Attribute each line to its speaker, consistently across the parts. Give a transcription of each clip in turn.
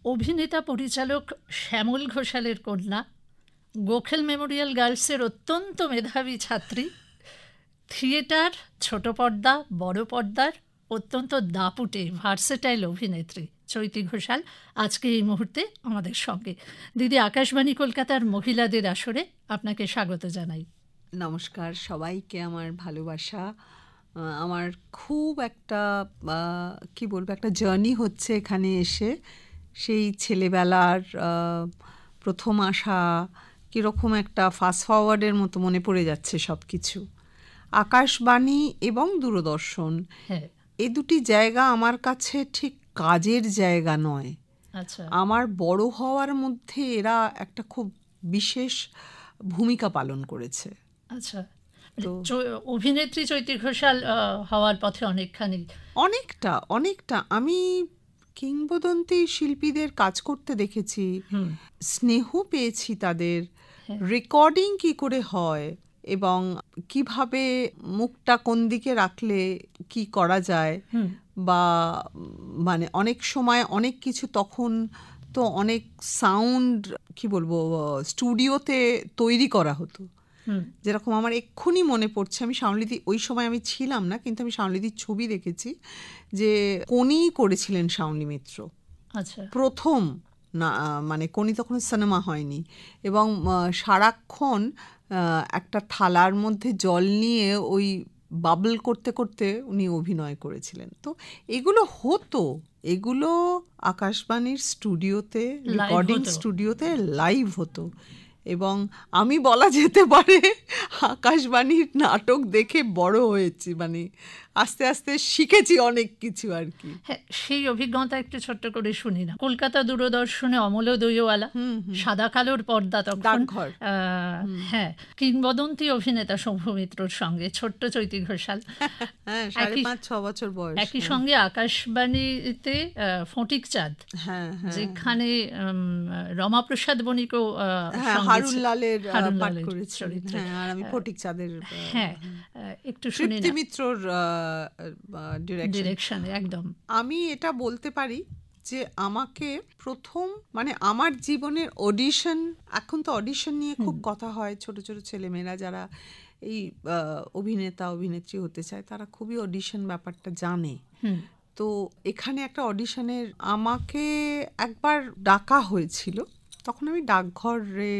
Speaker 1: অভিনেতা পরিচালক শ্যামল ঘোষালের কন্যা, গোখেল মেমোরিয়াল গার্লসের অত্যন্ত মেধাবী ছাত্রী, থিয়েটার, ছোট পর্দা, বড় পর্দার অত্যন্ত দাপুটে ভার্সেটাইল অভিনেত্রী চৈতি ঘোষাল আজকে এই মুহূর্তে আমাদের সঙ্গে। দিদি, আকাশবাণী কলকাতার মহিলাদের আসরে আপনাকে স্বাগত জানাই।
Speaker 2: নমস্কার সবাইকে, আমার ভালোবাসা। আমার খুব একটা কি বলবো, একটা জার্নি হচ্ছে এখানে এসে। সেই ছেলেবেলার প্রথম আসা কীরকম একটা ফাস্ট ফরওয়ার্ডের মতো মনে পড়ে যাচ্ছে সব কিছু। আকাশবাণী এবং দূরদর্শন, এই দুটি জায়গা আমার কাছে ঠিক কাজের জায়গা নয়।
Speaker 1: আচ্ছা,
Speaker 2: আমার বড় হওয়ার মধ্যে এরা একটা খুব বিশেষ ভূমিকা পালন করেছে।
Speaker 1: আচ্ছা, অভিনেত্রী চৈতি ঘোষাল হওয়ার পথে অনেকটা আমি কিংবদন্তি শিল্পীদের কাজ করতে দেখেছি, স্নেহ পেয়েছি তাদের, রেকর্ডিং কি করে হয় এবং কিভাবে মুখটা কোন দিকে রাখলে কি করা যায়, বা মানে অনেক সময় অনেক কিছু, তখন তো অনেক সাউন্ড কি বলবো স্টুডিওতে তৈরি করা হতো। যেরকম আমার এক্ষুনি মনে পড়ছে, আমি শাওনলিদি, ওই সময় আমি ছিলাম না, কিন্তু আমি শাওনলিদির ছবি দেখেছি যে কোনি করেছিলেন শাওনলি মিত্র। আচ্ছা,
Speaker 2: প্রথম না, মানে কোনি তখন সিনেমা হয়নি, এবং সারাক্ষণ একটা থালার মধ্যে জল নিয়ে ওই বাবল করতে করতে উনি অভিনয় করেছিলেন। তো এগুলো হতো, এগুলো আকাশবাণীর স্টুডিওতে, রেকর্ডিং স্টুডিওতে লাইভ হতো। এবং আমি বলা যেতে পারে আকাশবাণীর নাটক দেখে বড় হয়েছি, মানে আস্তে আস্তে শিখেছি অনেক কিছু আর কি।
Speaker 1: হ্যাঁ, সেই অভিজ্ঞতা একটু ছোট্ট করে শুনি না। কলকাতা দূরদর্শনে অমলোদয়ওয়ালা, সাদা কালোর পর্দা, তখন হ্যাঁ, কিংবদন্তি অভিনেতা শম্ভু মিত্রর সঙ্গে ছোট্ট চৈতি ঘোষাল,
Speaker 2: 5.5-6 বছর বয়স,
Speaker 1: একই সঙ্গে আকাশবাণীতে ফটিক চাঁদ, যেখানে রমাপ্রসাদ বণিকও
Speaker 2: হারুন লালের পাঠ করেছিলেন, আর আমি ফটিক চাঁদের,
Speaker 1: হ্যাঁ, একটু শুনি না,
Speaker 2: মিত্রর ডিরেকশনে।
Speaker 1: একদম
Speaker 2: আমি এটা বলতে পারি যে আমাকে প্রথম, মানে আমার জীবনের অডিশন, এখন তো অডিশন নিয়ে খুব কথা হয়, ছোট ছোট ছেলেমেয়েরা যারা এই অভিনেতা অভিনেত্রী হতে চায় তারা খুবই অডিশন ব্যাপারটা জানে। তো এখানে একটা অডিশনের আমাকে একবার ডাকা হয়েছিল, তখন আমি ডাকঘরে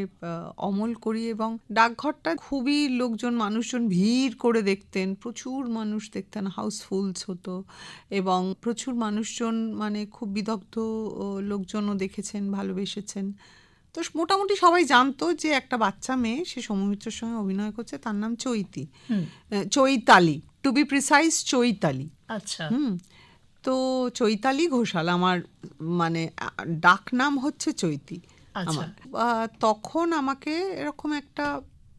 Speaker 2: অমল করি, এবং ডাকঘরটা খুবই মানুষজন ভিড় করে দেখতেন, প্রচুর মানুষ দেখতেন, হাউসফুলস হতো, এবং প্রচুর মানুষজন, মানে খুব বিদগ্ধ লোকজনও দেখেছেন, ভালোবেসেছেন। তো মোটামুটি সবাই জানতো যে একটা বাচ্চা মেয়ে, সে শম্ভু মিত্রের সঙ্গে অভিনয় করছে, তার নাম Chaitali, to be precise Chaitali.
Speaker 1: আচ্ছা,
Speaker 2: তো চৈতালি ঘোষাল আমার, মানে ডাক নাম হচ্ছে চৈতি আমার। তখন আমাকে এরকম একটা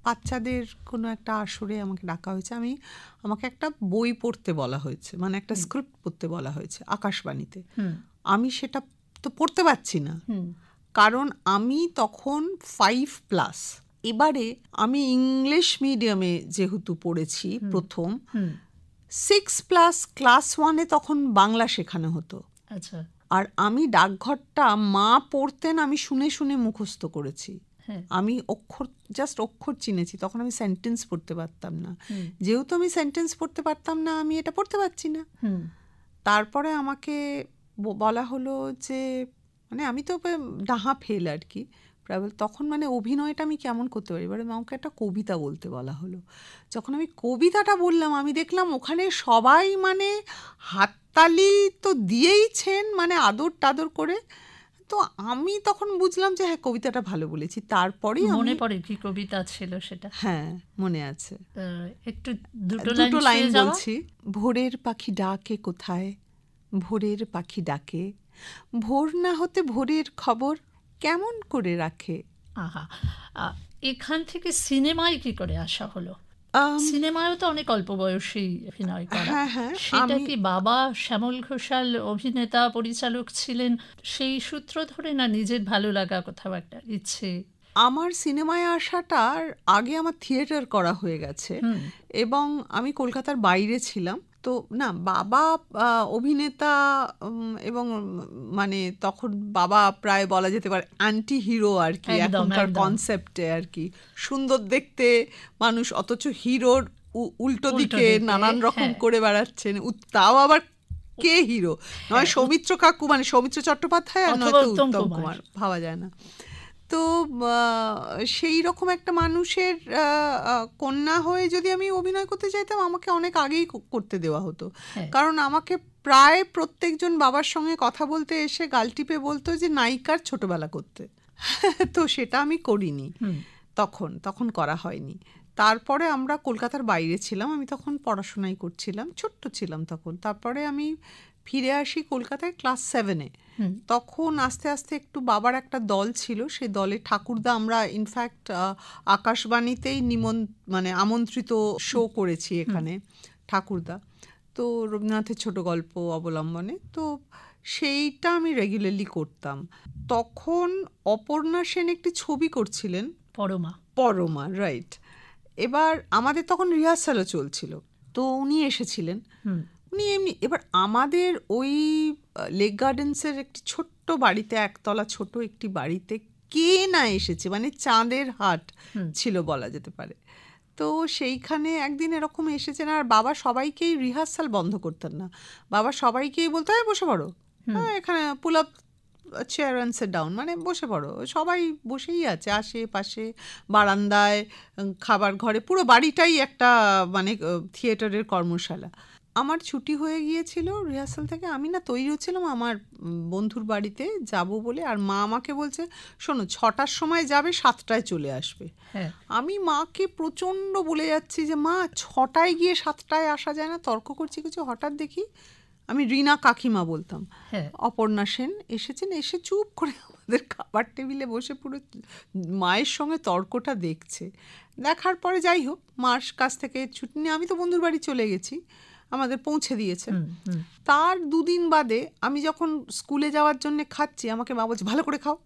Speaker 2: বাচ্চাদের কোনো একটা আসরে আমাকে ডাকা হয়েছে, আমাকে একটা বই পড়তে বলা হয়েছে, মানে একটা স্ক্রিপ্ট পড়তে বলা হয়েছে আকাশবাণীতে। আমি সেটা তো পড়তে পারছি না, কারণ আমি তখন 5+। এবারে আমি ইংলিশ মিডিয়ামে যেহেতু পড়েছি প্রথম, 6+ ক্লাস 1-এ তখন বাংলা শেখানো হতো।
Speaker 1: আচ্ছা,
Speaker 2: আর আমি ডাকঘরটা মা পড়তেন, আমি শুনে শুনে মুখস্থ করেছি। আমি অক্ষর চিনেছি, তখন আমি সেন্টেন্স পড়তে পারতাম না। যেহেতু আমি সেন্টেন্স পড়তে পারতাম না, আমি এটা পড়তে পারছি না। তারপরে আমাকে বলা হলো যে, মানে আমি তো ডাহা ফেল আর কি, তখন মানে অভিনয়টা আমি কেমন করতে পারি, এবারে আমাকে একটা কবিতা বলতে বলা হলো। যখন আমি কবিতাটা বললাম, আমি দেখলাম ওখানে সবাই মানে হাততালি তো দিয়েইছেন, মানে আদর টাদর করে। তো আমি তখন বুঝলাম যে হ্যাঁ, কবিতাটা ভালো বলেছি। তারপরেই
Speaker 1: মনে পড়ে কি কবিতা ছিল সেটা?
Speaker 2: হ্যাঁ, মনে আছে,
Speaker 1: একটু
Speaker 2: দুটো লাইন বলছি। ভোরের পাখি ডাকে কোথায়, ভোরের পাখি ডাকে, ভোর না হতে ভোরের খবর কেমন করে রাখে।
Speaker 1: আহা, এখান থেকে সিনেমায় কি করে আসা হলো? সিনেমায়ও তো অনেক অল্প বয়সী অভিনয় করা, সেটা কি বাবা শ্যামল ঘোষাল অভিনেতা পরিচালক ছিলেন সেই সূত্র ধরে, না নিজের ভালো লাগা কোথাও একটা ইচ্ছে?
Speaker 2: আমার সিনেমায় আসাটার আগে আমার থিয়েটার করা হয়ে গেছে, এবং আমি কলকাতার বাইরে ছিলাম, তো না, বাবা অভিনেতা এবং মানে তখন বাবা প্রায় বলা যেতে পারে অ্যান্টি হিরো আর কি, এখনকার কনসেপ্টে আর কি, সুন্দর দেখতে মানুষ অথচ হিরোর উল্টো দিকে নানান রকম করে বেড়াচ্ছেন, তাও আবার কে হিরো, নয় সৌমিত্র কাকু মানে সৌমিত্র চট্টোপাধ্যায় আর নয়তো উত্তম কুমার, ভাবা যায় না। তো সেই রকম একটা মানুষের কন্যা হয়ে যদি আমি অভিনয় করতে চাইতাম, আমাকে অনেক আগেই করতে দেওয়া হতো, কারণ আমাকে প্রায় প্রত্যেকজন বাবার সঙ্গে কথা বলতে এসে গাল টিপে বলতো যে নায়িকার ছোটবেলা করতে। তো সেটা আমি করিনি, তখন করা হয়নি। তারপরে আমরা কলকাতার বাইরে ছিলাম, আমি তখন পড়াশোনাই করছিলাম, ছোট্ট ছিলাম তখন। তারপরে আমি ফিরে আসি কলকাতায় ক্লাস 7-এ। তখন আস্তে আস্তে একটু বাবার একটা দল ছিল, সেই দলে ঠাকুরদা, আমরা ইনফ্যাক্ট আকাশবাণীতেই মানে আমন্ত্রিত শো করেছি এখানে ঠাকুরদা, তো রবীন্দ্রনাথের ছোট গল্প অবলম্বনে। তো সেইটা আমি রেগুলারলি করতাম। তখন অপর্ণা সেন একটি ছবি করছিলেন, পরমা, রাইট। এবার আমাদের তখন রিহার্সালও চলছিল, তো উনি এসেছিলেন। উনি এমনি, এবার আমাদের ওই লেক গার্ডেন্সের একটি ছোট্ট বাড়িতে, একতলা ছোট একটি বাড়িতে কে না এসেছে, মানে চাঁদের হাট ছিল বলা যেতে পারে। তো সেইখানে একদিন এরকম এসেছেন, আর বাবা সবাইকেই রিহার্সাল বন্ধ করতেন না, বাবা সবাইকেই বলতে হয় বসে পড়ো, এখানে pull up chair and sit down, মানে বসে পড়ো। সবাই বসেই আছে আশেপাশে, বারান্দায়, খাবার ঘরে, পুরো বাড়িটাই একটা মানে থিয়েটারের কর্মশালা। আমার ছুটি হয়ে গিয়েছিল রিহার্সাল থেকে, আমি না তৈরি হচ্ছিলাম আমার বন্ধুর বাড়িতে যাব বলে, আর মা আমাকে বলছে শোনো 6টার সময় যাবে, 7টায় চলে আসবে। আমি মাকে প্রচণ্ড বলে যাচ্ছি যে মা 6টায় গিয়ে 7টায় আসা যায় না, তর্ক করছি কিছু। হঠাৎ দেখি, আমি রিনা কাকিমা বলতাম, অপর্ণা সেন এসেছেন, এসে চুপ করে আমাদের খাবার টেবিলে বসে পুরো মায়ের সঙ্গে তর্কটা দেখছে। দেখার পরে যাই হোক, মার কাছ থেকে ছুটি নিয়ে আমি তো বন্ধুর বাড়ি চলে গেছি, আমাদের পৌঁছে দিয়েছে। তার 2 দিন বাদে আমি যখন স্কুলে যাওয়ার জন্য খাচ্ছি, আমাকে মা বলছে ভালো করে খাও,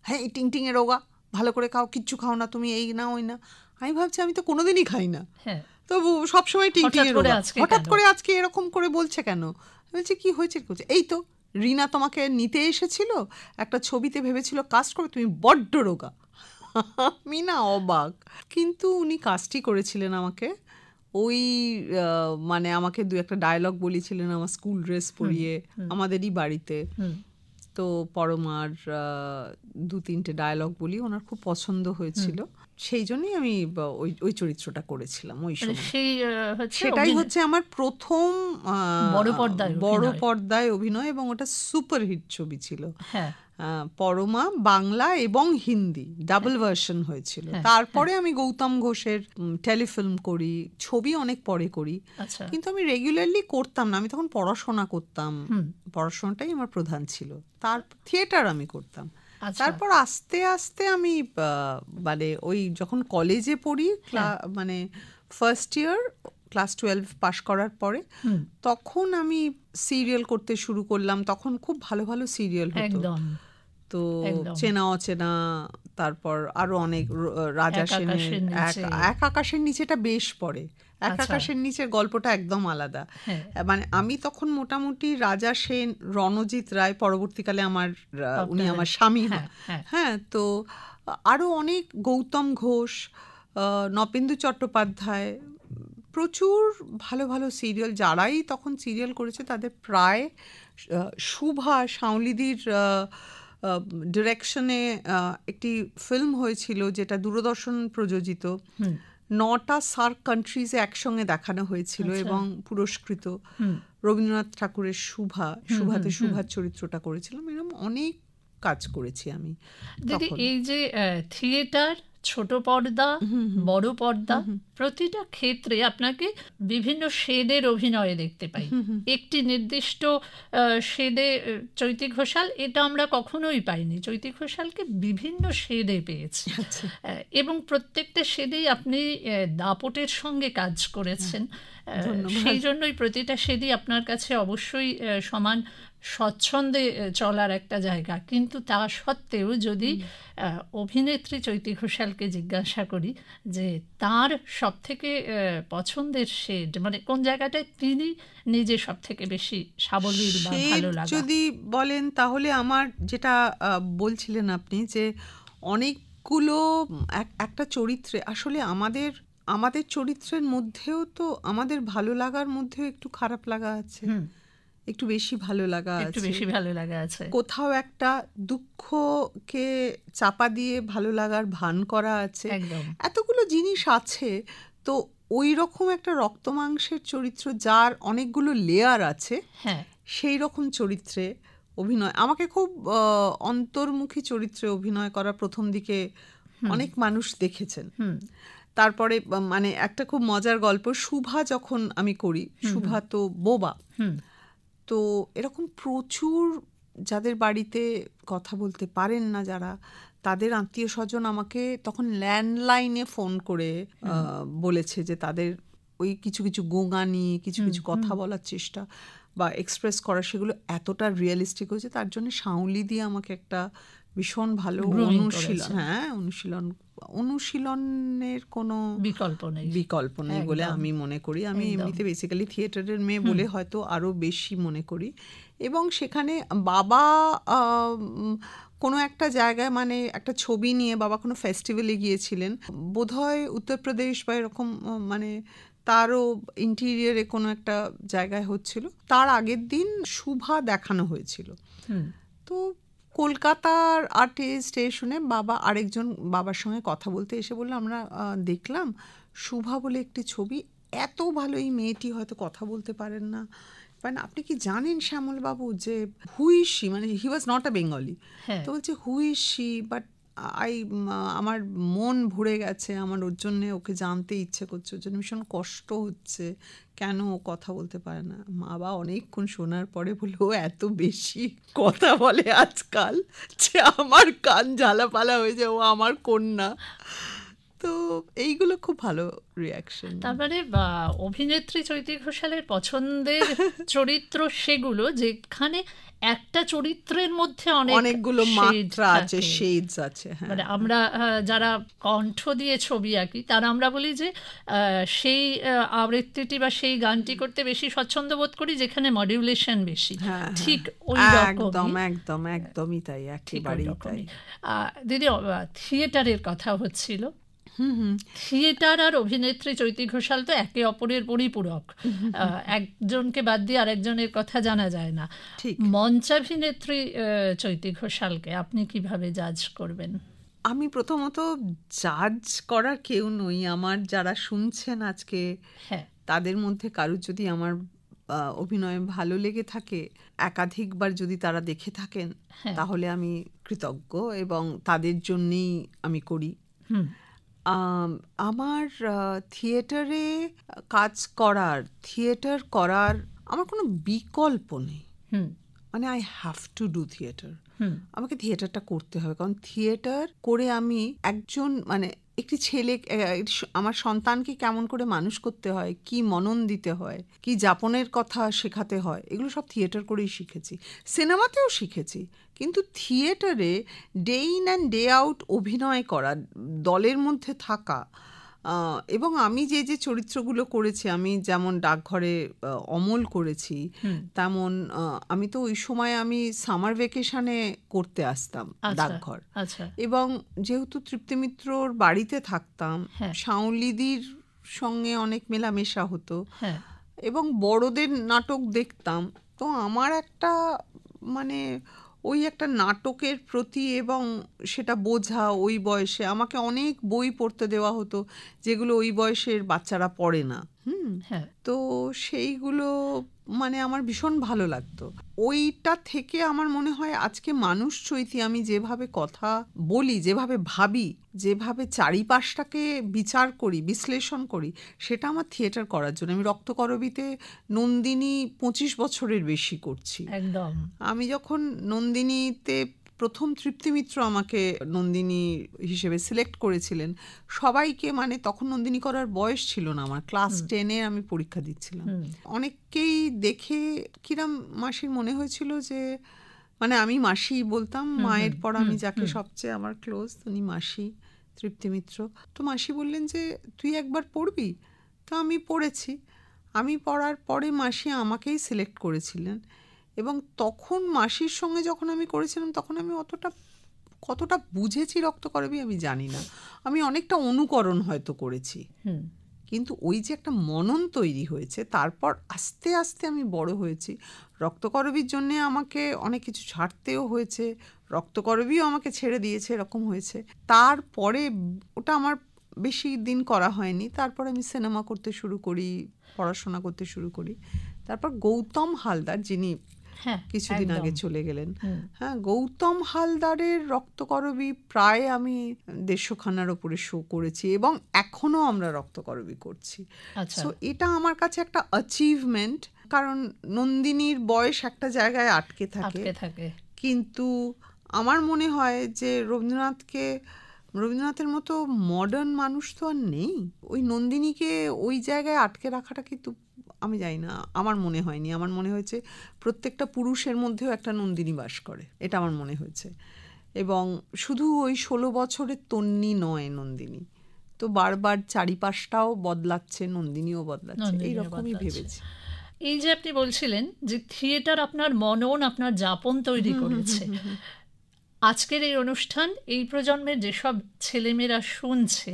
Speaker 2: হ্যাঁ এই টিংটিংয়ের রোগা, ভালো করে খাও, কিচ্ছু খাও না তুমি, এই না ওই না। আমি ভাবছি আমি তো কোনোদিনই খাই না, তো সবসময় টিংটিংয়ের রোগা, হঠাৎ করে আজকে এরকম করে বলছে কেন? বলছে কি হয়েছে? এই তো রিনা তোমাকে নিতে এসেছিল, একটা ছবিতে ভেবেছিল কাস্ট করে, তুমি বড্ড রোগা। আমি না অবাক, কিন্তু উনি কাজটি করেছিলেন আমাকে। ওই মানে আমাকে 2-একটা ডায়লগ বলেছিলেন আমার স্কুল ড্রেস পরিয়ে আমাদেরই বাড়িতে। তো পরমার 2-3টে ডায়লগ বলি, ওনার খুব পছন্দ হয়েছিল, সেই জন্যই আমি ওই চরিত্রটা করেছিলাম ওই সময়। সেটাই হচ্ছে আমার প্রথম বড় পর্দায় অভিনয়, এবং ওটা সুপারহিট ছবি ছিল। পরমা বাংলা এবং হিন্দি ডাবল ভার্সন হয়েছিল। তারপরে আমি গৌতম ঘোষের টেলিফিল্ম করি, ছবি অনেক পরে করি, কিন্তু আমি রেগুলারলি করতাম না, আমি তখন পড়াশোনা করতাম, পড়াশোনাটাই আমার প্রধান ছিল, তার থিয়েটার আমি করতাম। তারপর আস্তে আস্তে আমি মানে ওই যখন কলেজে পড়ি, মানে ফার্স্ট ইয়ার ক্লাস 12 পাশ করার পরে, তখন আমি সিরিয়াল করতে শুরু করলাম। তখন খুব ভালো ভালো সিরিয়াল হতো, তো চেনা অচেনা, তারপর আরো অনেক, রাজা সেনের এক আকাশের নিচেটা বেশ পড়ে, এক আকাশের নিচের গল্পটা একদম আলাদা। মানে আমি তখন মোটামুটি রাজা সেন, রণজিৎ রায়, পরবর্তীকালে উনি আমার স্বামী, হ্যাঁ, তো আরো অনেক, গৌতম ঘোষ, নপেন্দু চট্টোপাধ্যায়, প্রচুর ভালো ভালো সিরিয়াল, যারাই তখন সিরিয়াল করেছে তাদের প্রায়, শুভা শাওলিদির ডিরেকশনে একটি ফিল্ম হয়েছিল যেটা দূরদর্শন প্রযোজিত, 9টা সার্ক কান্ট্রিজে একসঙ্গে দেখানো হয়েছিল এবং পুরস্কৃত। রবীন্দ্রনাথ ঠাকুরের শুভাতে শুভার চরিত্রটা করেছিলাম। এরকম অনেক কাজ করেছি আমি।
Speaker 3: দিদি, এই যে থিয়েটার, ছোট পর্দা, বড় পর্দা, প্রতিটা ক্ষেত্রে আপনাকে বিভিন্ন শেডের অভিনয়ে দেখতে পাই। একটি নির্দিষ্ট শেডে চৈতি ঘোষাল, এটা আমরা কখনোই পাইনি। চৈতি ঘোষালকে বিভিন্ন শেডে পেয়েছি, এবং প্রত্যেকটা শেডেই আপনি দাপটের সঙ্গে কাজ করেছেন। সেই জন্যই প্রতিটা শেডই আপনার কাছে অবশ্যই সমান স্বচ্ছন্দে চলার একটা জায়গা, কিন্তু তা সত্ত্বেও যদি অভিনেত্রী চৈতি ঘোষালকে জিজ্ঞাসা করি যে তার সব থেকে পছন্দের শেড, মানে কোন জায়গাটায় তিনি নিজে সব থেকে বেশি সাবলীল বা ভালো লাগে,
Speaker 2: যদি বলেন তাহলে আমার যেটা বলছিলেন আপনি যে অনেকগুলো একটা চরিত্রে আসলে আমাদের চরিত্রের মধ্যেও তো আমাদের ভালো লাগার মধ্যেও একটু খারাপ লাগা আছে, একটু বেশি ভালো লাগা আছে, কোথাও একটা দুঃখকে চাপা দিয়ে ভালো লাগার ভান করা আছে, এতগুলো জিনিস আছে। তো ওই রকম একটা রক্ত মাংসের চরিত্র যার অনেকগুলো লেয়ার আছে, সেই রকম চরিত্রে অভিনয় আমাকে খুব অন্তর্মুখী চরিত্রে অভিনয় করা প্রথম দিকে অনেক মানুষ দেখেছেন। তারপরে মানে একটা খুব মজার গল্প, শুভা যখন আমি করি, শুভা তো বোবা, তো এরকম প্রচুর যাদের বাড়িতে কথা বলতে পারেন না যারা, তাদের আত্মীয় স্বজন আমাকে তখন ল্যান্ডলাইনে ফোন করে বলেছে যে তাদের ওই কিছু কিছু গোঙানি কিছু কিছু কথা বলার চেষ্টা বা এক্সপ্রেস করা, সেগুলো এতটা রিয়েলিস্টিক হয়েছে। তার জন্য সাউলি দিয়ে আমাকে একটা ভীষণ ভালো অনুশীলনের কোনো বিকল্প নেই বলে আমি মনে করি। আমি এমনিতে বেসিক্যালি থিয়েটারের মেয়ে বলে হয়তো আরো বেশি মনে করি। এবং সেখানে বাবা কোনো একটা জায়গায়, মানে একটা ছবি নিয়ে বাবা কোনো ফেস্টিভ্যালে গিয়েছিলেন বোধহয় উত্তরপ্রদেশ বা এরকম, মানে তারও ইন্টেরিয়রে কোনো একটা জায়গায় হচ্ছিল। তার আগের দিন শুভা দেখানো হয়েছিল। তো কলকাতার আর্টিস্ট শুনে বাবার সঙ্গে কথা বলতে এসে বললো, আমরা দেখলাম শুভা বলে একটি ছবি, এত ভালো, এই মেয়েটি হয়তো কথা বলতে পারেন না, মানে আপনি কি জানেন শ্যামল বাবু যে হু ইজ শি, মানে হি ওয়াজ নট আ বেঙ্গলি, তো বলছে হু ইজ শি, বাট আমার মন ভরে গেছে, আমার ওর জন্যে ওকে জানতে ইচ্ছে করছে, ওর জন্য ভীষণ কষ্ট হচ্ছে, কেন ও কথা বলতে পারে না। মা বাবা অনেকক্ষণ শোনার পরে বলল, ও এত বেশি কথা বলে আজকাল যে আমার কান ঝালাপালা হয়ে যায়, ও আমার কন্যা। তো এইগুলো খুব ভালো রিয়াকশন।
Speaker 3: তারপরে অভিনেত্রী চৈতি ঘোষালের পছন্দের চরিত্র সেগুলো যেখানে একটা চরিত্রের মধ্যে
Speaker 2: অনেকগুলো মাত্রা আছে, শেডস আছে।
Speaker 3: মানে আমরা যারা কণ্ঠ দিয়ে ছবি আঁকি তারা আমরা বলি যে সেই আবৃত্তিটি বা সেই গানটি করতে বেশি স্বচ্ছন্দ বোধ করি যেখানে মডিউলেশন বেশি। ঠিক ওই
Speaker 2: একদমই তাই, একেবারেই তাই।
Speaker 3: দিদি, থিয়েটারের কথা হচ্ছিল, থিয়েটার আর অভিনেত্রী চৈতি ঘোষাল তো একে অপরের পরিপূরক, একজনকে বাদ দিয়ে আরেকজনের কথা জানা যায় না। মঞ্চাভিনেত্রী চৈতি ঘোষালকে আপনি কিভাবে জাজ করবেন?
Speaker 2: আমি প্রথমত জাজ করার কেউ নই, আমার যারা শুনছেন আজকে তাদের মধ্যে কারুর যদি আমার অভিনয় ভালো লেগে থাকে, একাধিকবার যদি তারা দেখে থাকেন, তাহলে আমি কৃতজ্ঞ এবং তাদের জন্যই আমি করি। আমার থিয়েটারে থিয়েটার করার আমার কোনো বিকল্প নেই, মানে I have to do theatre. আমাকে থিয়েটারটা করতে হবে, কারণ থিয়েটার করে আমি একজন, মানে একটি ছেলে, আমার সন্তানকে কেমন করে মানুষ করতে হয়, কি মনন দিতে হয়, কি যাপনের কথা শেখাতে হয়, এগুলো সব থিয়েটার করেই শিখেছি। সিনেমাতেও শিখেছি, কিন্তু থিয়েটারে day in and day out অভিনয় করা, দলের মধ্যে থাকা, এবং আমি যে যে চরিত্রগুলো করেছি, আমি যেমন ডাকঘরে অমল করেছি, তেমন আমি তো ওই সময় আমি সামার ভ্যাকেশনে করতে আসতাম ডাকঘর, এবং যেহেতু তৃপ্তি মিত্রর বাড়িতে থাকতাম, সাউলিদির সঙ্গে অনেক মেলামেশা হতো এবং বড়দের নাটক দেখতাম, তো আমার একটা মানে ওই একটা নাটকের প্রতি এবং সেটা বোঝা, ওই বয়সে আমাকে অনেক বই পড়তে দেওয়া হতো যেগুলো ওই বয়সের বাচ্চারা পড়ে না। তো সেইগুলো মানে আমার ভীষণ ভালো লাগতো। ওইটা থেকে আমার মনে হয় আজকে মানুষ চৈতি, আমি যেভাবে কথা বলি, যেভাবে ভাবি, যেভাবে চারিপাশটাকে বিচার করি, বিশ্লেষণ করি, সেটা আমার থিয়েটার করার জন্য। আমি রক্তকরবীতে নন্দিনী 25 বছরের বেশি করছি।
Speaker 3: একদম।
Speaker 2: আমি যখন নন্দিনীতে প্রথম তৃপ্তি মিত্র আমাকে নন্দিনী হিসেবে সিলেক্ট করেছিলেন, সবাইকে, মানে তখন নন্দিনী করার বয়স ছিল না আমার, ক্লাস 10-এ আমি পরীক্ষা দিচ্ছিলাম। অনেককেই দেখে কিরম মাসির মনে হয়েছিল যে, মানে আমি মাসি বলতাম, মায়ের পর আমি যাকে সবচেয়ে আমার ক্লোজ উনি মাসি, তৃপ্তি মিত্র। তো মাসি বললেন যে তুই একবার পড়বি। তো আমি পড়েছি। আমি পড়ার পরে মাসি আমাকেই সিলেক্ট করেছিলেন, এবং তখন মাসির সঙ্গে যখন আমি করেছিলাম তখন আমি কতটা বুঝেছি রক্তকরবী আমি জানি না, আমি অনেকটা অনুকরণ হয়তো করেছি, কিন্তু ওই যে একটা মনন তৈরি হয়েছে, তারপর আস্তে আস্তে আমি বড় হয়েছি। রক্তকরবীর জন্যে আমাকে অনেক কিছু ছাড়তেও হয়েছে, রক্তকরবীও আমাকে ছেড়ে দিয়েছে, এরকম হয়েছে। তারপরে ওটা আমার বেশি দিন করা হয়নি, তারপর আমি সিনেমা করতে শুরু করি, পড়াশোনা করতে শুরু করি। তারপর গৌতম হালদার, যিনি কিছুদিন আগে চলে গেলেন, হ্যাঁ, গৌতম হালদারের রক্তকরবী প্রায় আমি 150খানার ওপরে শো করেছি, এবং এখনো আমরা রক্তকরবী করছি। সো এটা আমার কাছে একটা অ্যাচিভমেন্ট, কারণ নন্দিনীর বয়স একটা জায়গায় আটকে থাকে, কিন্তু আমার মনে হয় যে রবীন্দ্রনাথের মতো মডার্ন মানুষ তো আর নেই। ওই নন্দিনীকে ওই জায়গায় আটকে রাখাটা কিন্তু আমি জানি না, আমার মনে হয়নি। আমার মনে হয়েছে প্রত্যেকটা পুরুষের মধ্যেও একটা নন্দিনী বাস করে, এটা আমার মনে হয়েছে। এবং শুধু ওই 16 বছরের তন্নি নয় নন্দিনী, তো বারবার চারিপাশটাও বদলাচ্ছে, নন্দিনীও বদলাচ্ছে, এইরকমই ভেবেছি।
Speaker 3: এই যে আপনি বলছিলেন যে থিয়েটার আপনার মনন, আপনার যাপন তৈরি করেছে, আজকের এই অনুষ্ঠান এই প্রজন্মের যেসব ছেলেমেয়েরা শুনছে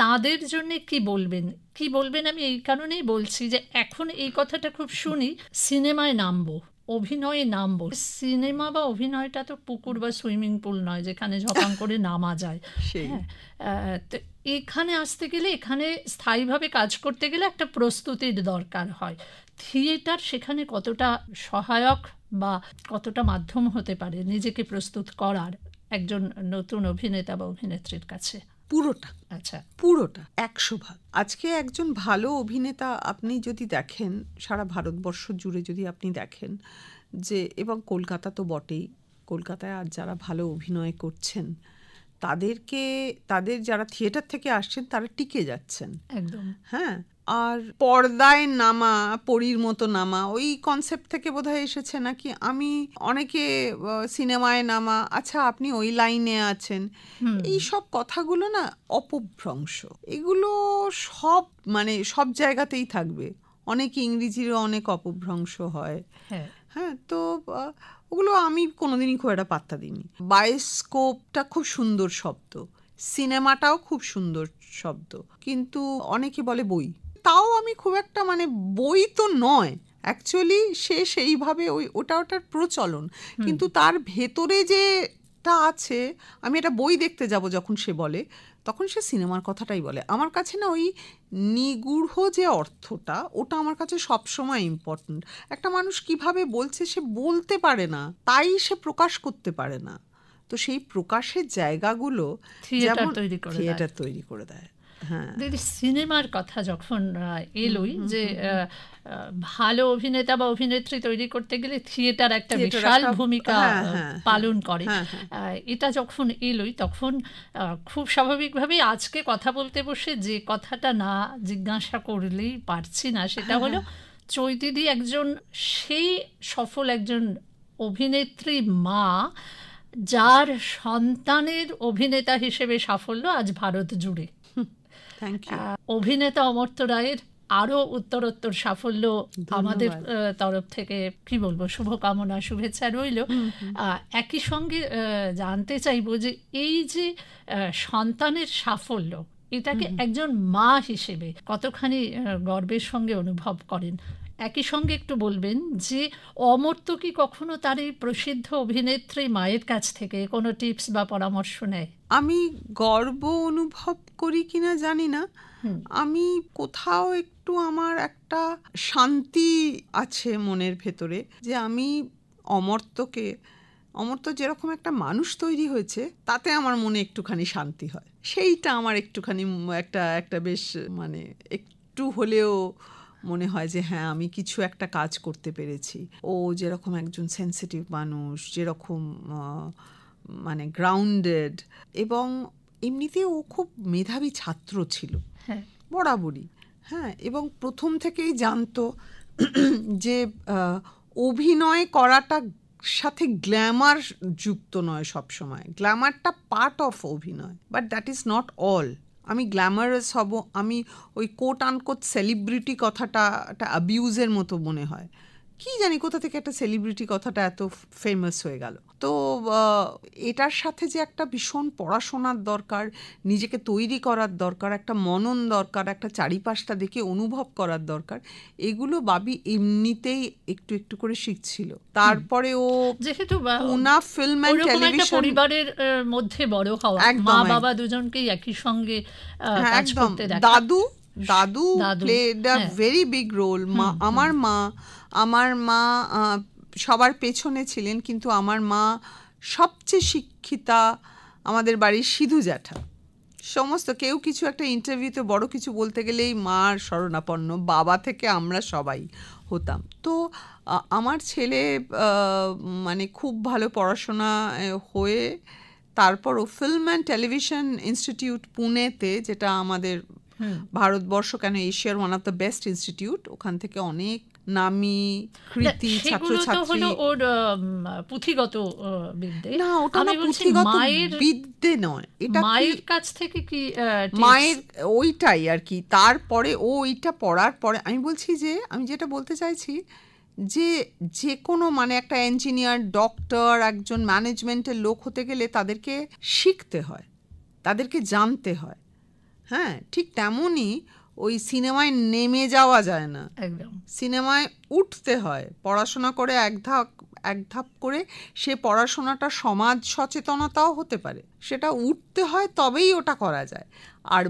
Speaker 3: তাদের জন্য কি বলবেন? আমি এই কারণেই বলছি যে এখন এই কথাটা খুব শুনি, সিনেমায় নামবো, অভিনয়ে নামবো। সিনেমা বা অভিনয়টা তো পুকুর বা সুইমিং পুল নয় যেখানে ঝপাং করে নামা যায়। হ্যাঁ, তো এখানে আসতে গেলে, এখানে স্থায়ীভাবে কাজ করতে গেলে একটা প্রস্তুতির দরকার হয়। থিয়েটার সেখানে কতটা সহায়ক বা কতটা মাধ্যম হতে পারে নিজেকে প্রস্তুত করার একজন নতুন অভিনেতা বা অভিনেত্রীর কাছে?
Speaker 2: পুরোটা, আচ্ছা, পুরোটা 100 ভাগ। আজকে একজন ভালো অভিনেতা আপনি যদি দেখেন, সারা ভারতবর্ষ জুড়ে যদি আপনি দেখেন যে, এবং কলকাতা তো বটেই, কলকাতায় আর যারা ভালো অভিনয় করছেন তাদের যারা থিয়েটার থেকে আসছেন তারা টিকে যাচ্ছেন একদম। হ্যাঁ, আর পর্দায় নামা, পরীর মতো নামা, ওই কনসেপ্ট থেকে বোধহয় এসেছে নাকি। আমি অনেকে সিনেমায় নামা, আচ্ছা আপনি ওই লাইনে আছেন, এই সব কথাগুলো না অপভ্রংশ। এগুলো সব জায়গাতেই থাকবে। অনেক ইংরেজিরও অনেক অপভ্রংশ হয়। হ্যাঁ, তো ওগুলো আমি কোনোদিনই খুব একটা পাত্তা দিইনি। বায়োস্কোপটা খুব সুন্দর শব্দ, সিনেমাটাও খুব সুন্দর শব্দ, কিন্তু অনেকে বলে বই, তাও আমি খুব একটা, মানে বই তো নয় অ্যাকচুয়ালি, সেইভাবে ওটার প্রচলন, কিন্তু তার ভেতরে যেটা আছে, আমি একটা বই দেখতে যাব যখন সে বলে, তখন সে সিনেমার কথাটাই বলে। আমার কাছে না ওই নিগূঢ় যে অর্থটা, ওটা আমার কাছে সবসময় ইম্পর্ট্যান্ট। একটা মানুষ কিভাবে বলছে সে বলতে পারে না, তাই সে প্রকাশ করতে পারে না, তো সেই প্রকাশের জায়গাগুলো থিয়েটার তৈরি করে দেয়। হ্যাঁ
Speaker 3: দিদি, সিনেমার কথা যখন এলোই, যে ভালো অভিনেতা বা অভিনেত্রী তৈরি করতে গেলে থিয়েটার একটা বিশাল ভূমিকা পালন করে, এটা যখন এলোই তখন খুব স্বাভাবিকভাবেই আজকে কথা বলতে বসে যে কথাটা না জিজ্ঞাসা করলেই পারছি না, সেটা হলো চৈতিদি একজন সেই সফল একজন অভিনেত্রী মা, যার সন্তানের অভিনেতা হিসেবে সাফল্য আজ ভারত জুড়ে। অভিনেতা অমর্ত্য রায়ের আরো উত্তরোত্তর সাফল্য আমাদের তরফ থেকে কি বলবো, শুভকামনা, শুভেচ্ছা রইল। একই সঙ্গে জানতে চাইবো যে এই যে সন্তানের সাফল্য, এটাকে একজন মা হিসেবে কতখানি গর্বের সঙ্গে অনুভব করেন? একই সঙ্গে একটু বলবেন যে অমর্ত্য কি কখনো তার এই প্রসিদ্ধ অভিনেত্রী মায়ের কাছ থেকে কোনো টিপস বা পরামর্শ নেয়?
Speaker 2: আমি গর্ব অনুভব করি কিনা জানি না, আমি কোথাও একটু আমার একটা শান্তি আছে মনের ভেতরে, যে আমি অমর্ত্য যেরকম একটা মানুষ তৈরি হয়েছে, তাতে আমার মনে একটুখানি শান্তি হয়। সেইটা আমার একটুখানি একটা বেশ, মানে একটু হলেও মনে হয় যে হ্যাঁ আমি কিছু একটা কাজ করতে পেরেছি। ও যেরকম একজন সেন্সিটিভ মানুষ, যেরকম মানে গ্রাউন্ডেড, এবং এমনিতে ও খুব মেধাবী ছাত্র ছিল বরাবরই। হ্যাঁ, এবং প্রথম থেকেই জানতো যে অভিনয় করাটা সাথে গ্ল্যামার যুক্ত নয় সবসময়, গ্ল্যামারটা পার্ট অফ অভিনয়, but that is not all. আমি গ্ল্যামারাস হব, আমি ওই কোট আনকোট সেলিব্রিটি কথাটা একটা অ্যাবিউজের মতো মনে হয়। কি জানি কোথা থেকে একটা সেলিব্রিটি কথাটা এত ফেমাস হয়ে গেল। তো এটার সাথে যে একটা ভীষণ পড়াশোনার দরকার, নিজেকে তৈরি করার দরকার, একটা মনন দরকার, একটা চারিপাশটা দেখে অনুভব করার দরকার, এগুলো বাবি এমনিতেই একটু একটু করে শিখছিল। তারপরে ও
Speaker 3: যেহেতু
Speaker 2: পুনা ফিল্ম অ্যান্ড টেলিভিশন
Speaker 3: পরিবারের মধ্যে বড় হওয়া, মা বাবা দুজনকেই একই সঙ্গে কাজ করতে দেখা, দাদু
Speaker 2: played a very big role. আমার মা সবার পেছনে ছিলেন, কিন্তু আমার মা সবচেয়ে শিক্ষিতা আমাদের বাড়ির সিধু জ্যাঠা। সমস্ত কেউ কিছু একটা ইন্টারভিউতে বড় কিছু বলতে গেলেই মার শরণাপন্ন, বাবা থেকে আমরা সবাই হতাম। তো আমার ছেলে মানে খুব ভালো পড়াশোনা হয়ে তারপর ও ফিল্ম অ্যান্ড টেলিভিশন ইনস্টিটিউট পুনেতে, যেটা আমাদের ভারতবর্ষ কেন এশিয়ার one of the best institute, ওখান থেকে অনেক নামি কৃতি ছাত্রছাত্রী।
Speaker 3: ওর পুঁথিগত বিদ্যে
Speaker 2: না, ওটা না পুঁথিগত বিদ্যে নয়, এটা
Speaker 3: মায়ের কাছ থেকে কি
Speaker 2: মায়ের ওইটাই আর কি। তারপরে ও ওইটা পড়ার পরে আমি বলছি যে আমি যেটা বলতে চাইছি যে কোনো মানে একটা ইঞ্জিনিয়ার, ডক্টর, একজন ম্যানেজমেন্টের লোক হতে গেলে তাদেরকে শিখতে হয়, তাদেরকে জানতে হয়। হ্যাঁ, ঠিক তেমনই ওই সিনেমায় নেমে যাওয়া যায় না,
Speaker 3: একদম
Speaker 2: সিনেমায় উঠতে হয়, পড়াশোনা করে এক ধাপ করে সে পড়াশোনাটা সমাজ সচেতনতাও হতে পারে, সেটা উঠতে হয়, তবেই ওটা করা যায়। আর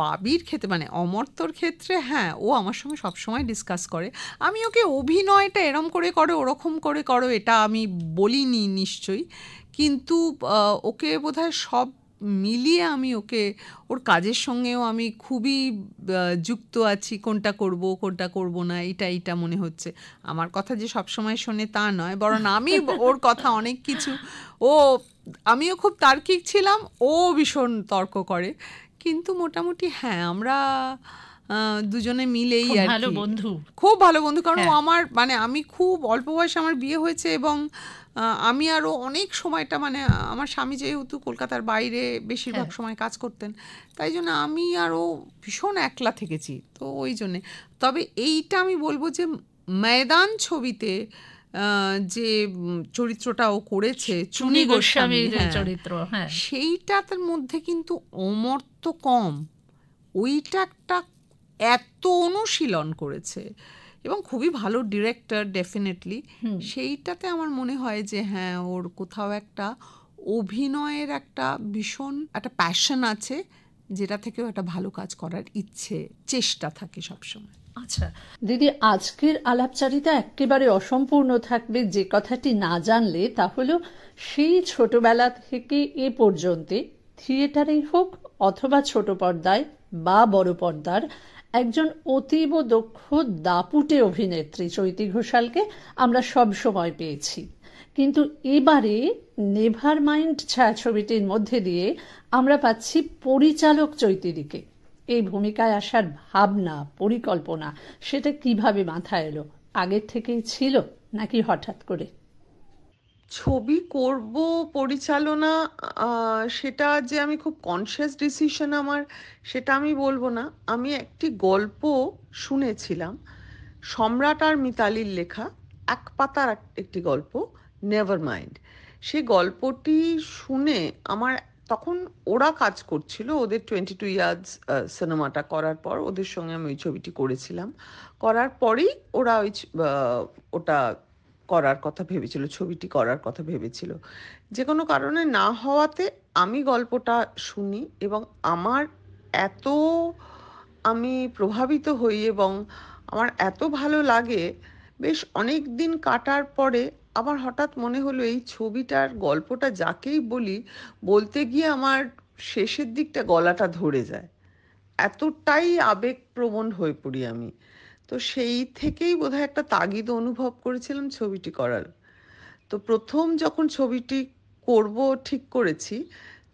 Speaker 2: বাবির ক্ষেত্রে মানে অমর্ত্যর ক্ষেত্রে হ্যাঁ, ও আমার সঙ্গে সবসময় ডিসকাস করে। আমি ওকে অভিনয়টা এরম করে করো, ওরকম করে করো, এটা আমি বলিনি নিশ্চয়ই, কিন্তু ওকে বোধহয় সব মিলিয়ে আমি ওকে ওর কাজের সঙ্গেও আমি খুবই যুক্ত আছি, কোনটা করব না, এটা মনে হচ্ছে। আমার কথা যে সবসময় শোনে তা নয়, বরং আমি ওর কথা অনেক কিছু, আমিও খুব তার্কিক ছিলাম, ও ভীষণ তর্ক করে, কিন্তু মোটামুটি হ্যাঁ আমরা দুজনে মিলেই আর কি খুব ভালো বন্ধু। কারণ ও আমার মানে আমি খুব অল্প বয়সে আমার বিয়ে হয়েছে, এবং আমি আরও অনেক সময়টা মানে আমার স্বামী যেহেতু কলকাতার বাইরে বেশিরভাগ সময় কাজ করতেন, তাই জন্য আমি আরও ভীষণ একলা থেকেছি। তো ওই জন্যে, তবে এইটা আমি বলবো যে ময়দান ছবিতে যে চরিত্রটা ও করেছে, চুনি গোস্বামীর
Speaker 3: চরিত্র,
Speaker 2: সেইটার মধ্যে কিন্তু অমর্ত্য কম, ওইটা একটা এত অনুশীলন করেছে, এবং খুবই ভালো ডিরেক্টর ডেফিনেটলি। সেইটাতে আমার মনে হয় যে হ্যাঁ, ওর কোথাও একটা অভিনয়ের একটা ভীষণ একটা প্যাশন আছে, যেটা থেকেও একটা ভালো কাজ করার ইচ্ছে, চেষ্টা থাকে সবসময়।
Speaker 3: আচ্ছা দিদি, আজকের আলাপচারিতা একেবারে অসম্পূর্ণ থাকবে যে কথাটি না জানলে, তা হলো সেই ছোটবেলা থেকে এ পর্যন্ত থিয়েটারেই হোক অথবা ছোট পর্দায় বা বড় পর্দার একজন অতীব দক্ষ দাপুটে অভিনেত্রী চৈতি ঘোষালকে আমরা সব সময় পেয়েছি, কিন্তু এবারে নেভার মাইন্ড ছায়াছবিটির মধ্যে দিয়ে আমরা পাচ্ছি পরিচালক চৈতিরিকে। এই ভূমিকায় আসার ভাবনা, পরিকল্পনা, সেটা কিভাবে মাথায় এলো? আগের থেকেই ছিল নাকি হঠাৎ করে?
Speaker 2: ছবি করব, পরিচালনা, সেটা যে আমি খুব কনসিয়াস ডিসিশন আমার, সেটা আমি বলবো না। আমি একটি গল্প শুনেছিলাম, সম্রাট আর মিতালির লেখা, এক পাতার একটি গল্প, নেভার মাইন্ড। সেই গল্পটি শুনে আমার, তখন ওরা কাজ করছিল, ওদের 22 ইয়ার্স সিনেমাটা করার পর ওদের সঙ্গে আমি ওই ছবিটি করেছিলাম, করার পরেই ওরা ওটা করার কথা ভেবেছিল, ছবিটি করার কথা ভেবেছিল। যে কোনো কারণে না হওয়াতে আমি গল্পটা শুনি, এবং আমার এত আমি প্রভাবিত হই এবং আমার এত ভালো লাগে, বেশ অনেক দিন কাটার পরে আমার হঠাৎ মনে হলো এই ছবিটার গল্পটা যাকেই বলতে গিয়ে আমার শেষের দিকটা গলাটা ধরে যায়, এতটাই আবেগপ্রবণ হয়ে পড়ি আমি। তো সেই থেকেই বোধহয় একটা তাগিদ অনুভব করেছিলাম ছবিটি করার। তো প্রথম যখন ছবিটি করব ঠিক করেছি,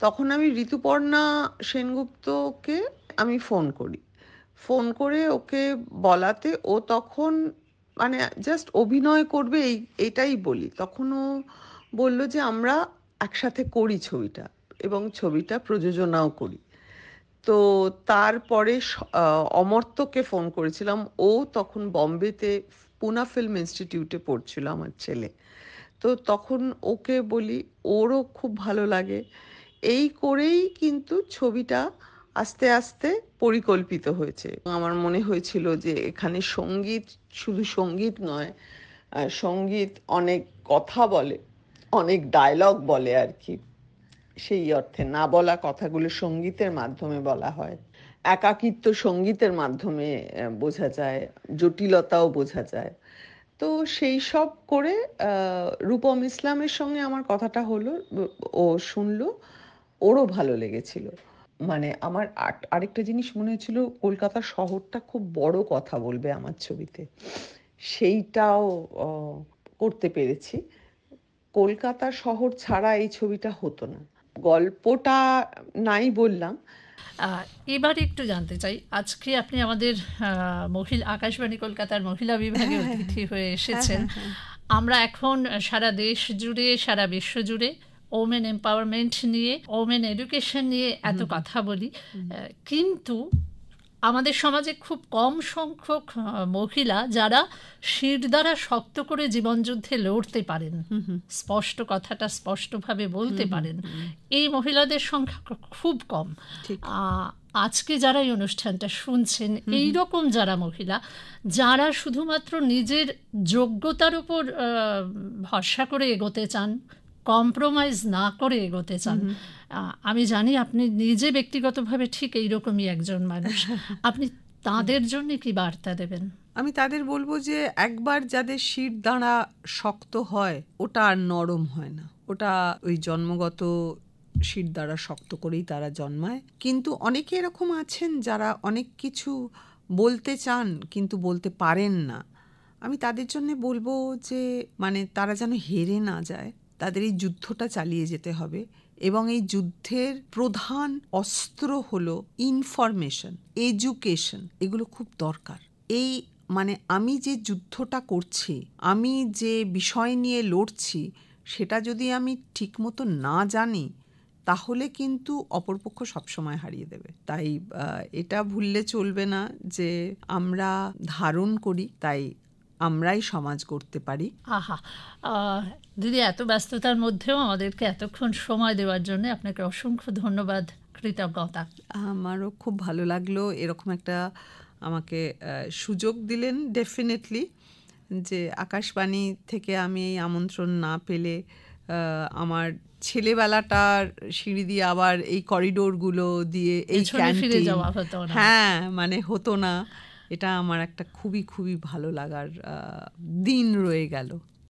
Speaker 2: তখন আমি ঋতুপর্ণা সেনগুপ্তকে আমি ফোন করে ওকে বলাতে ও তখন মানে জাস্ট অভিনয় করবে এইটাই বলি, তখন ও বলল যে আমরা একসাথে করি ছবিটা এবং ছবিটা প্রযোজনাও করি। তো তারপরে অমর্ত্যকে ফোন করেছিলাম, ও তখন বম্বেতে পুনা ফিল্ম ইনস্টিটিউটে পড়ছিল আমার ছেলে। তো তখন ওকে বলি, ওরও খুব ভালো লাগে। এই করেই কিন্তু ছবিটা আস্তে আস্তে পরিকল্পিত হয়েছে। আমার মনে হয়েছিল যে এখানে সঙ্গীত শুধু সঙ্গীত নয়, সঙ্গীত অনেক কথা বলে, অনেক ডায়লগ বলে আর কি। সেই অর্থে না বলা কথাগুলো সঙ্গীতের মাধ্যমে বলা হয়, একাকিত্ব সঙ্গীতের মাধ্যমে বোঝা যায়, জটিলতাও বোঝা যায়। তো সেই সব করে রূপম ইসলামের সঙ্গে আমার কথাটা হলো, ও শুনলো, ওরও ভালো লেগেছিল। মানে আমার আরেকটা জিনিস মনে হয়েছিল, কলকাতা শহরটা খুব বড় কথা বলবে আমার ছবিতে, সেইটাও করতে পেরেছি। কলকাতা শহর ছাড়া এই ছবিটা হতো না। গল্পটা নাই বললাম।
Speaker 3: এবার একটু জানতে চাই, আজকে আপনি আমাদের মহিলা আকাশবাণী কলকাতার মহিলা বিভাগে অতিথি হয়ে এসেছেন। আমরা এখন সারা দেশ জুড়ে, সারা বিশ্ব জুড়ে ওমেন এম্পাওয়ারমেন্ট নিয়ে, ওমেন এডুকেশন নিয়ে এত কথা বলি, কিন্তু আমাদের সমাজে খুব কম সংখ্যক মহিলা যারা শির দ্বারা শক্ত করে জীবনযুদ্ধে লড়তে পারেন, স্পষ্ট কথাটা স্পষ্টভাবে বলতে পারেন, এই মহিলাদের সংখ্যা খুব কম। আজকে যারা এই অনুষ্ঠানটা শুনছেন, এই রকম যারা মহিলা, যারা শুধুমাত্র নিজের যোগ্যতার উপর ভরসা করে এগোতে চান, কম্প্রোমাইজ না করে এগোতে চান, আমি জানি আপনি নিজে ব্যক্তিগতভাবে ঠিক এইরকমই একজন মানুষ, আপনি তাদের জন্য কি বার্তা দেবেন?
Speaker 1: আমি তাদের বলবো যে একবার যাদের শির দাঁড়া শক্ত হয়, ওটা আর নরম হয় না। ওটা ওই জন্মগত শির দ্বারা শক্ত করেই তারা জন্মায়। কিন্তু অনেকে এরকম আছেন যারা অনেক কিছু বলতে চান কিন্তু বলতে পারেন না। আমি তাদের জন্য বলবো যে মানে তারা যেন হেরে না যায়, তাদের এই যুদ্ধটা চালিয়ে যেতে হবে। এবং এই যুদ্ধের প্রধান অস্ত্র হলো ইনফরমেশন, এডুকেশন, এগুলো খুব দরকার। এই মানে আমি যে যুদ্ধটা করছি, আমি যে বিষয় নিয়ে লড়ছি, সেটা যদি আমি ঠিকমতো না জানি, তাহলে কিন্তু অপরপক্ষ সবসময় হারিয়ে দেবে। তাই এটা ভুললে চলবে না যে আমরা ধারণ করি, তাই আমরাই সমাজ গড়তে পারি।
Speaker 3: আহা, দিদি, এত ব্যস্ততার মধ্যেও আমাদেরকে এতক্ষণ সময় দেওয়ার জন্য আপনাকে অসংখ্য ধন্যবাদ, কৃতজ্ঞতা।
Speaker 1: আমারও খুব ভালো লাগলো, এরকম একটা আমাকে সুযোগ দিলেন। ডেফিনেটলি যে আকাশবাণী থেকে আমি এই আমন্ত্রণ না পেলে আমার ছেলেবেলাটার সিঁড়ি দিয়ে আবার এই করিডোরগুলো দিয়ে এই ক্যান্টিন, হ্যাঁ মানে হতো না। এটা আমার একটা খুবই খুবই ভালো লাগার দিন রয়ে গেল।